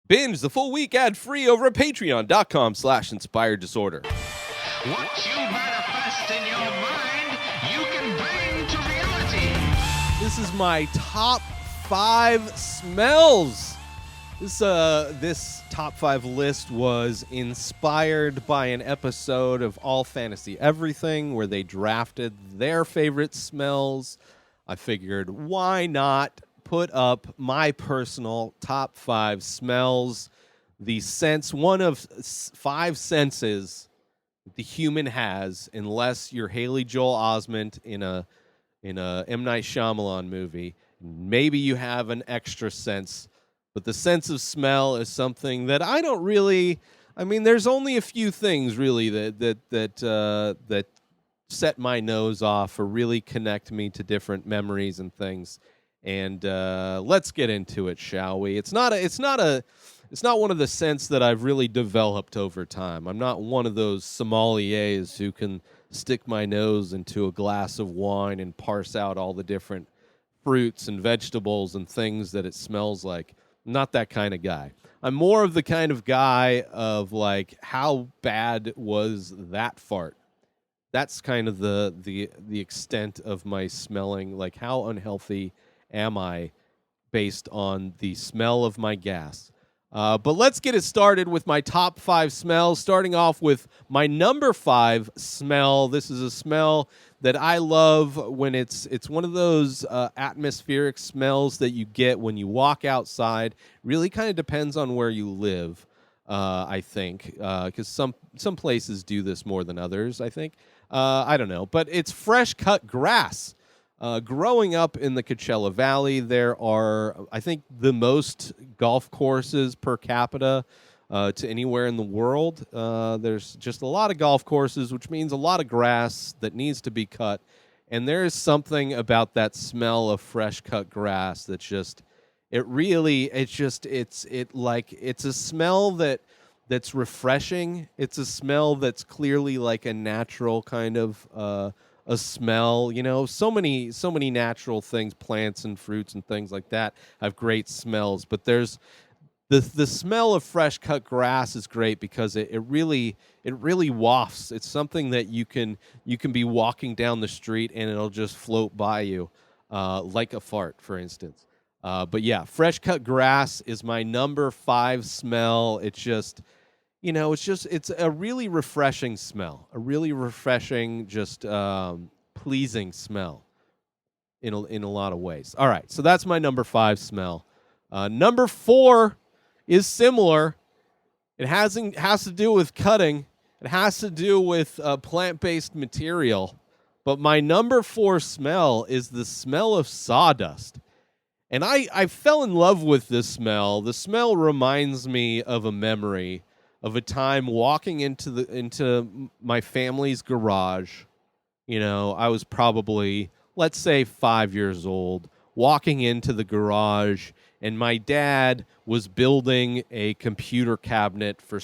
Binge the full week ad-free over at patreon.com/inspired disorder. What you manifest in your mind, you can bring to reality. This is my top 5 smells. This top 5 list was inspired by an episode of All Fantasy Everything where they drafted their favorite smells. I figured, why not put up my personal top 5 smells? The sense, one of 5 senses the human has, unless you're Haley Joel Osment in a M. Night Shyamalan movie. Maybe you have an extra sense, but the sense of smell is something that I don't really. I mean, there's only a few things really that set my nose off or really connect me to different memories and things. And let's get into it, shall we? It's not one of the scents that I've really developed over time. I'm not one of those sommeliers who can stick my nose into a glass of wine and parse out all the different fruits and vegetables and things that it smells like. I'm not that kind of guy. I'm more of the kind of guy of like, how bad was that fart? That's kind of the extent of my smelling. Like, how unhealthy am I based on the smell of my gas? But let's get it started with my top 5 smells, starting off with my number 5 smell. This is a smell that I love when it's one of those atmospheric smells that you get when you walk outside. Really kind of depends on where you live, I think, because some places do this more than others, I think. I don't know, but it's fresh cut grass. Growing up in the Coachella Valley, there are, I think, the most golf courses per capita to anywhere in the world. There's just a lot of golf courses, which means a lot of grass that needs to be cut. And there is something about that smell of fresh cut grass that's just, it's a smell that's refreshing. It's a smell that's clearly like a natural kind of a smell. You know, so many natural things, plants and fruits and things like that have great smells, but there's the smell of fresh cut grass is great because it really wafts. It's something that you can be walking down the street and it'll just float by you, like a fart, for instance. But yeah, fresh cut grass is my number 5 smell. It's just, it's a really refreshing smell, a really refreshing, just pleasing smell in a lot of ways. All right, so that's my number 5 smell. Number 4 is similar. It has to do with cutting. It has to do with plant-based material. But my number 4 smell is the smell of sawdust. And I fell in love with this smell. The smell reminds me of a memory of a time walking into my family's garage. You know, I was probably, let's say, 5 years old, walking into the garage, and my dad was building a computer cabinet for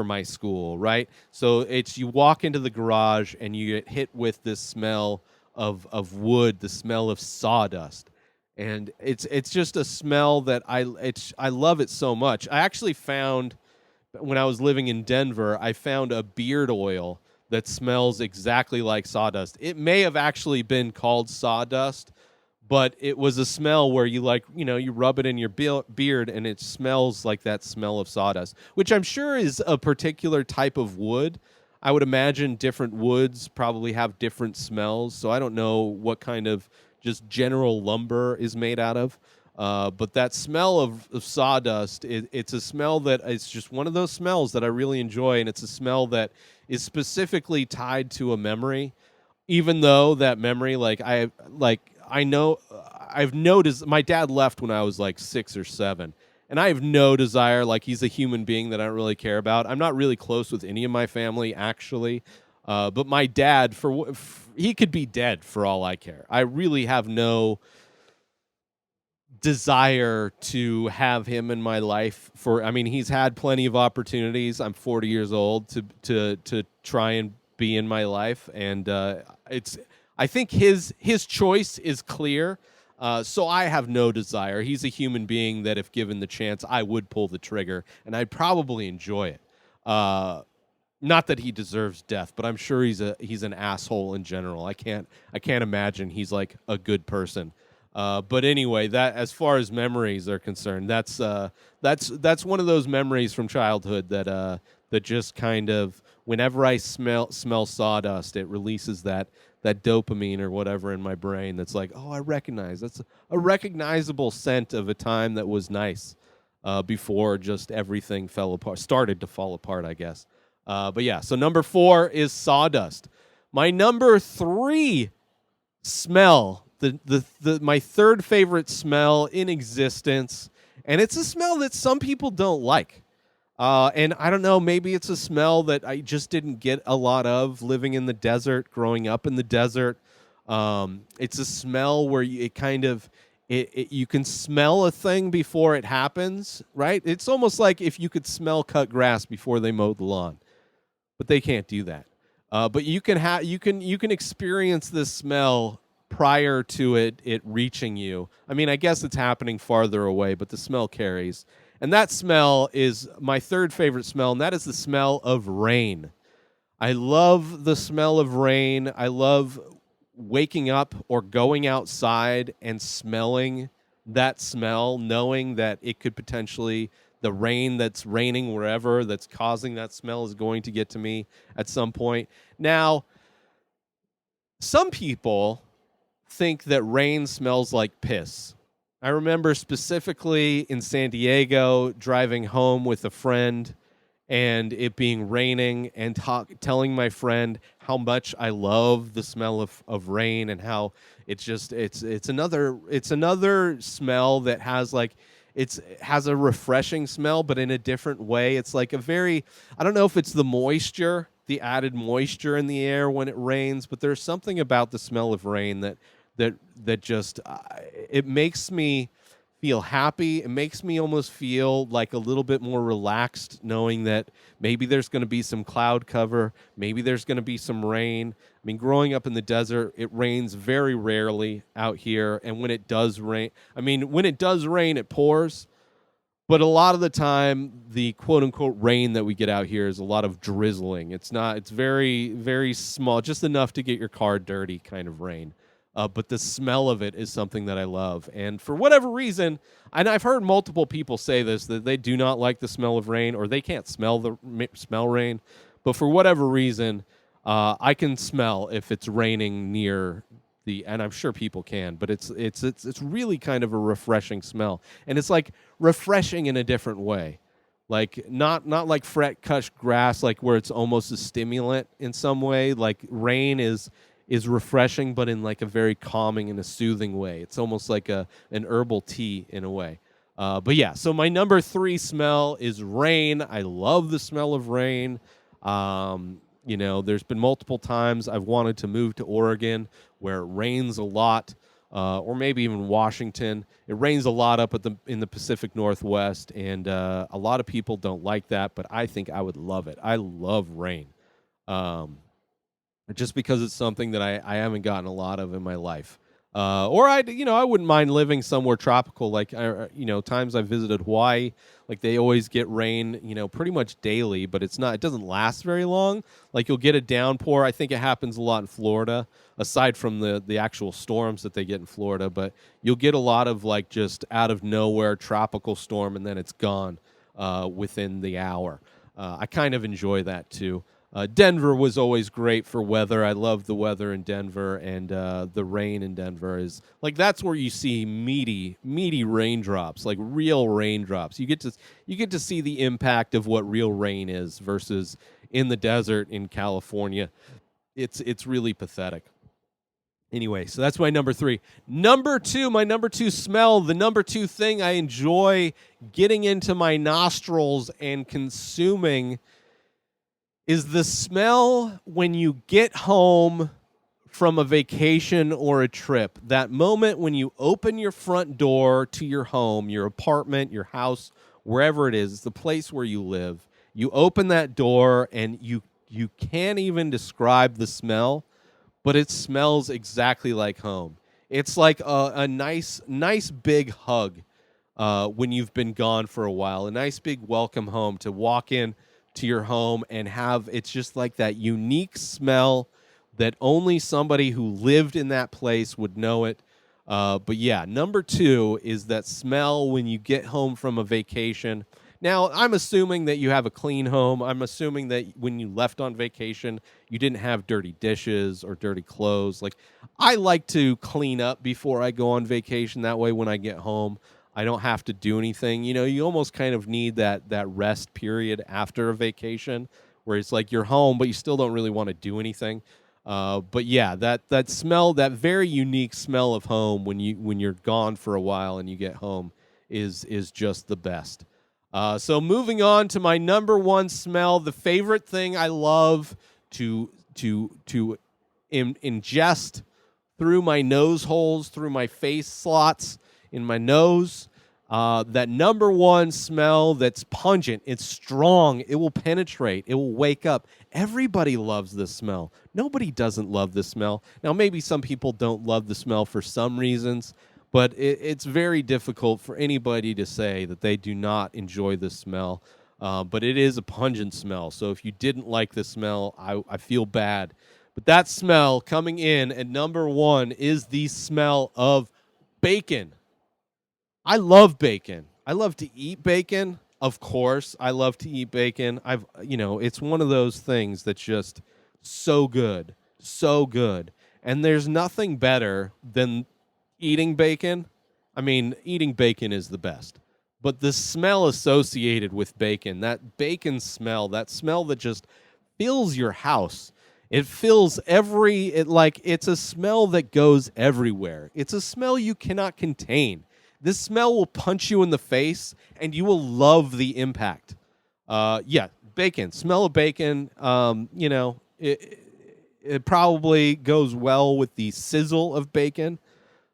my school, right? So you walk into the garage and you get hit with this smell of wood, the smell of sawdust. And it's just a smell that I love it so much. I actually found, when I was living in Denver, I found a beard oil that smells exactly like sawdust. It may have actually been called sawdust, but it was a smell where you rub it in your beard and it smells like that smell of sawdust, which I'm sure is a particular type of wood. I would imagine different woods probably have different smells, so I don't know what kind of just general lumber is made out of. But that smell of sawdust, it's a smell that it's just one of those smells that I really enjoy, and it's a smell that is specifically tied to a memory, even though that memory, I've noticed my dad left when I was like 6 or 7, and I have no desire, like, he's a human being that I don't really care about. I'm not really close with any of my family, actually. But my dad, he could be dead for all I care. I really have no desire to have him in my life. He's had plenty of opportunities. I'm 40 years old to try and be in my life, and I think his choice is clear. So I have no desire. He's a human being that, if given the chance, I would pull the trigger, and I'd probably enjoy it. Not that he deserves death, but I'm sure he's an asshole in general. I can't imagine he's like a good person. But anyway, that as far as memories are concerned, that's one of those memories from childhood that just kind of, whenever I smell sawdust, it releases that dopamine or whatever in my brain. That's like, oh, I recognize. That's a recognizable scent of a time that was nice before just everything started to fall apart, I guess. But yeah, so number 4 is sawdust. My number 3 smell, my third favorite smell in existence, and it's a smell that some people don't like. And I don't know, maybe it's a smell that I just didn't get a lot of living in the desert, growing up in the desert. It's a smell where you can smell a thing before it happens, right? It's almost like if you could smell cut grass before they mowed the lawn, but they can't do that. But you can experience this smell prior to it reaching you. I mean, I guess it's happening farther away, but the smell carries. And that smell is my third favorite smell, and that is the smell of rain. I love the smell of rain. I love waking up or going outside and smelling that smell, knowing that it could potentially, the rain that's raining wherever that's causing that smell is going to get to me at some point. Now, some people think that rain smells like piss. I remember specifically in San Diego driving home with a friend and it being raining and telling my friend how much I love the smell of rain and how it's another smell that has has a refreshing smell, but in a different way. It's like I don't know if it's the moisture, the added moisture in the air when it rains, but there's something about the smell of rain that just it makes me feel happy. It makes me almost feel like a little bit more relaxed, knowing that maybe there's going to be some cloud cover, maybe there's going to be some rain. I mean, growing up in the desert, it rains very rarely out here, and when it does rain, it pours. But a lot of the time, the quote-unquote rain that we get out here is a lot of drizzling. It's very, very small, just enough to get your car dirty kind of rain. But the smell of it is something that I love. And for whatever reason, and I've heard multiple people say this, that they do not like the smell of rain or they can't smell rain. But for whatever reason, I can smell if it's raining near and I'm sure people can, but it's really kind of a refreshing smell. And it's like refreshing in a different way. Like not like cut grass, like where it's almost a stimulant in some way. Like rain is refreshing, but in like a very calming and a soothing way. It's almost like an herbal tea in a way. But yeah, so my number 3 smell is rain. I love the smell of rain. There's been multiple times I've wanted to move to Oregon where it rains a lot, or maybe even Washington. It rains a lot up in the Pacific Northwest, and a lot of people don't like that, but I think I would love it. I love rain. Just because it's something that I haven't gotten a lot of in my life. I wouldn't mind living somewhere tropical. Like, times I've visited Hawaii, like they always get rain, pretty much daily, but it doesn't last very long. Like you'll get a downpour. I think it happens a lot in Florida, aside from the actual storms that they get in Florida, but you'll get a lot of like just out of nowhere tropical storm and then it's gone within the hour. I kind of enjoy that too. Denver was always great for weather. I love the weather in Denver, and the rain in Denver is like that's where you see meaty raindrops, like real raindrops. You get to see the impact of what real rain is versus in the desert in California. It's really pathetic. Anyway, so that's my number 3. Number 2, my number 2 smell, the number 2 thing I enjoy getting into my nostrils and consuming is the smell when you get home from a vacation or a trip. That moment when you open your front door to your home, your apartment, your house, wherever it is, it's the place where you live. You open that door and you can't even describe the smell, but it smells exactly like home. It's like a nice big hug when you've been gone for a while. A nice big welcome home to walk in to your home and have it's just like that unique smell that only somebody who lived in that place would know it. But yeah, number 2 is that smell when you get home from a vacation. Now, I'm assuming that you have a clean home. I'm assuming that when you left on vacation, you didn't have dirty dishes or dirty clothes. Like, I like to clean up before I go on vacation. That way, when I get home, I don't have to do anything. You almost kind of need that rest period after a vacation where it's like you're home, but you still don't really want to do anything. But yeah, that smell, that very unique smell of home when you're gone for a while and you get home is just the best. So moving on to my number 1 smell, the favorite thing I love to ingest through my nose holes, through my face slots in my nose. That number 1 smell that's pungent, it's strong, it will penetrate, it will wake up. Everybody loves this smell. Nobody doesn't love this smell. Now, maybe some people don't love the smell for some reasons, but it's very difficult for anybody to say that they do not enjoy this smell. But it is a pungent smell, so if you didn't like this smell, I feel bad. But that smell coming in at number 1 is the smell of bacon. I love bacon. I love to eat bacon. Of course, I love to eat bacon. It's one of those things that's just so good, so good. And there's nothing better than eating bacon. I mean, eating bacon is the best. But the smell associated with bacon, that bacon smell, that smell that just fills your house. It fills it's a smell that goes everywhere. It's a smell you cannot contain. This smell will punch you in the face, and you will love the impact. Bacon. Smell of bacon, it probably goes well with the sizzle of bacon.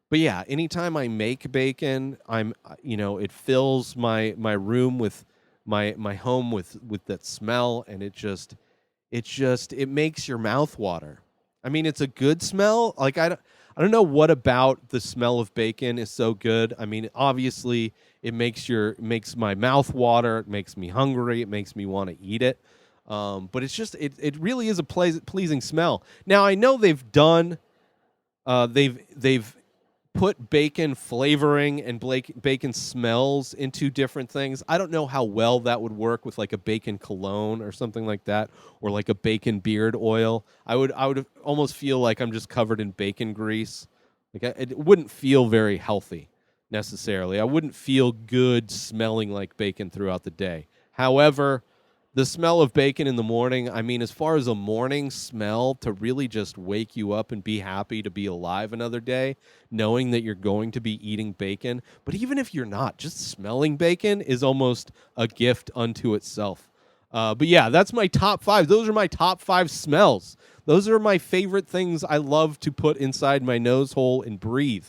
But yeah, anytime I make bacon, it fills my room with my home with that smell, and it makes your mouth water. I mean, it's a good smell. Like I don't know what about the smell of bacon is so good. I mean, obviously, it makes my mouth water. It makes me hungry. It makes me want to eat it. But it's just it really is a pleasing smell. Now I know they've put bacon flavoring and bacon smells into different things. I don't know how well that would work with like a bacon cologne or something like that, or like a bacon beard oil. I would almost feel like I'm just covered in bacon grease. Like it wouldn't feel very healthy necessarily. I wouldn't feel good smelling like bacon throughout the day. However, the smell of bacon in the morning, I mean, as far as a morning smell to really just wake you up and be happy to be alive another day, knowing that you're going to be eating bacon. But even if you're not, just smelling bacon is almost a gift unto itself. But yeah, that's my top 5. Those are my top 5 smells. Those are my favorite things I love to put inside my nose hole and breathe.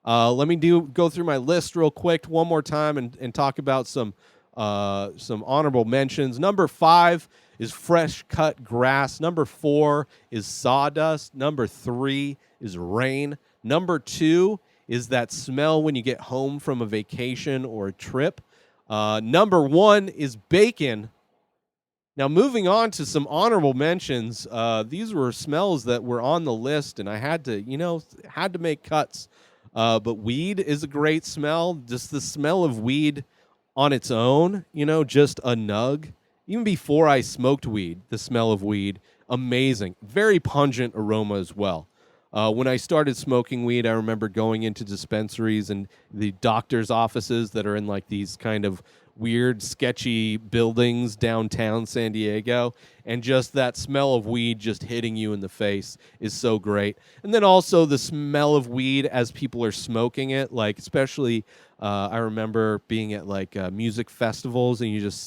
Let me go through my list real quick one more time and talk about some honorable mentions. Number 5 is fresh cut grass. Number 4 is sawdust. Number 3 is rain. Number 2 is that smell when you get home from a vacation or a trip. Number 1 is bacon. Now, moving on to some honorable mentions, these were smells that were on the list, and I had to make cuts. But weed is a great smell. Just the smell of weed on its own, just a nug. Even before I smoked weed, the smell of weed, amazing. Very pungent aroma as well. When I started smoking weed, I remember going into dispensaries and the doctor's offices that are in like these kind of weird, sketchy buildings downtown San Diego, and just that smell of weed just hitting you in the face is so great. And then also the smell of weed as people are smoking it, like especially I remember being at like music festivals, and you just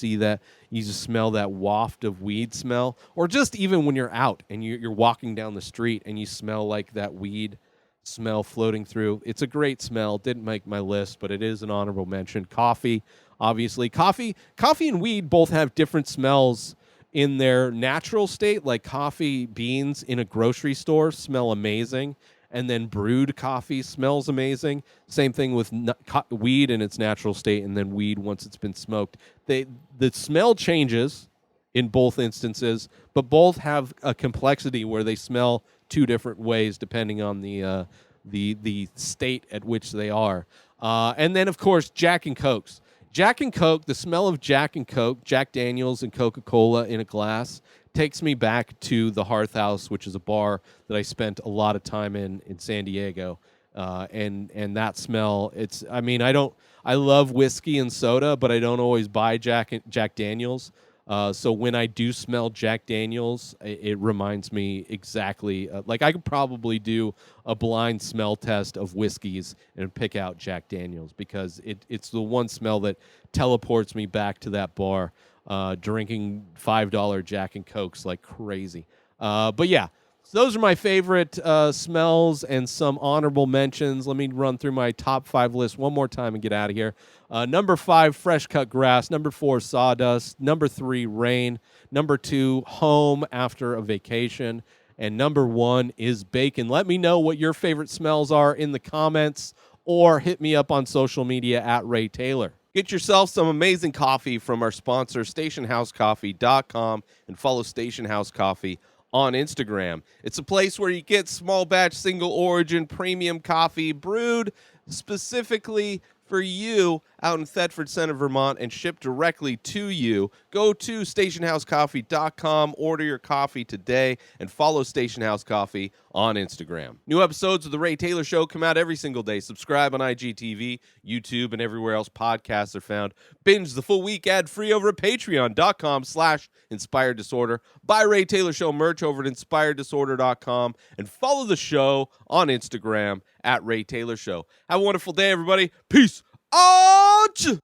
smell that waft of weed smell, or just even when you're out and you're walking down the street and you smell like that weed smell floating through. It's a great smell. Didn't make my list, but it is an honorable mention. Coffee, obviously. Coffee and weed both have different smells in their natural state. Like coffee beans in a grocery store smell amazing, and then brewed coffee smells amazing. Same thing with weed in its natural state, and then weed once it's been smoked. The smell changes in both instances, but both have a complexity where they smell two different ways depending on the state at which they are. And then, of course, Jack and Cokes. Jack and Coke, the smell of Jack and Coke, Jack Daniels and Coca-Cola in a glass, takes me back to the Hearth House, which is a bar that I spent a lot of time in San Diego. And that smell, I love whiskey and soda, but I don't always buy Jack Daniels. So when I do smell Jack Daniels, it reminds me exactly, like I could probably do a blind smell test of whiskeys and pick out Jack Daniels because it's the one smell that teleports me back to that bar, drinking $5 Jack and Cokes like crazy. But yeah, so those are my favorite smells and some honorable mentions. Let me run through my top 5 list one more time and get out of here. Number 5, fresh cut grass. Number 4, sawdust. Number 3, rain. Number 2, home after a vacation. And number 1 is bacon. Let me know what your favorite smells are in the comments or hit me up on social media at Ray Taylor. Get yourself some amazing coffee from our sponsor, stationhousecoffee.com, and follow Station House Coffee on Instagram. It's a place where you get small batch, single origin, premium coffee brewed specifically for you out in Thetford Center, Vermont, and shipped directly to you. Go to stationhousecoffee.com, order your coffee today, and follow Station House Coffee on Instagram. New episodes of The Ray Taylor Show come out every single day. Subscribe on IGTV, YouTube, and everywhere else podcasts are found. Binge the full week ad-free over at patreon.com/Inspired Disorder. Buy Ray Taylor Show merch over at inspireddisorder.com, and follow the show on Instagram at Ray Taylor Show. Have a wonderful day, everybody. Peace out!